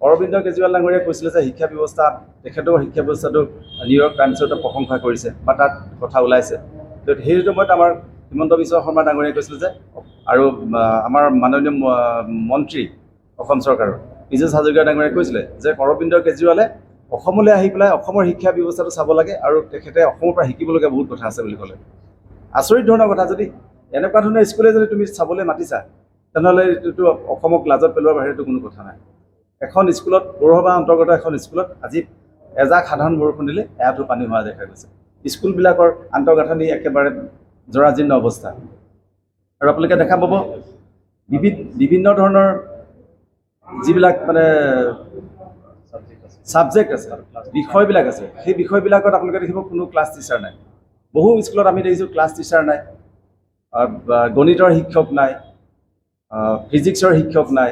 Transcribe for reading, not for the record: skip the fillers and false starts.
অৰবিন্দ কেজৰিৱাল ডাঙৰীয়াই কৈছিলে যে শিক্ষা ব্যৱস্থা তেখেতৰ শিক্ষা ব্যৱস্থাটো নিউয়ৰ্ক টাইমছৰ প্ৰশংসা কৰিছে বা তাত কথা ওলাইছে। তো সেই সময়ত আমাৰ হিমন্ত বিশ্ব শৰ্মা ডাঙৰীয়াই কৈছিলে যে আৰু আমাৰ মাননীয় মন্ত্ৰী অসম চৰকাৰৰ পীযুষ হাজৰিকা ডাঙৰীয়াই কৈছিলে যে অৰবিন্দ কেজৰিৱালে অসমলৈ আহি পেলাই অসমৰ শিক্ষা ব্যৱস্থাটো চাব লাগে আৰু তেখেতে অসমৰ পৰা শিকিবলগীয়া বহুত কথা আছে বুলি ক'লে। আচৰিত ধৰণৰ কথা, যদি এনেকুৱা ধৰণৰ স্কুলে যদি তুমি চাবলৈ মাতিছা তেনেহ'লে এইটোতো অসমক লাজত পেলোৱাৰ বাহিৰেতো কোনো কথা নাই। এখন স্কুলত পৌৰসভা অন্তৰ্গত এখন স্কুলত আজি এজাক সাধাৰণ বৰষুণ দিলে এয়াতো পানী হোৱা দেখা গৈছে। স্কুলবিলাকৰ আন্তঃগাঁথনি একেবাৰে জৰাজীৰ্ণ অৱস্থা। আৰু আপোনালোকে দেখা পাব বিভিন্ন ধৰণৰ যিবিলাক মানে ছাবজেক্ট আছে, বিষয়বিলাক আছে, সেই বিষয়বিলাকত আপোনালোকে দেখিব কোনো ক্লাছ টিচাৰ নাই। বহু স্কুলত আমি দেখিছোঁ ক্লাছ টিচাৰ নাই, গণিতৰ শিক্ষক নাই, ফিজিক্সৰ শিক্ষক নাই,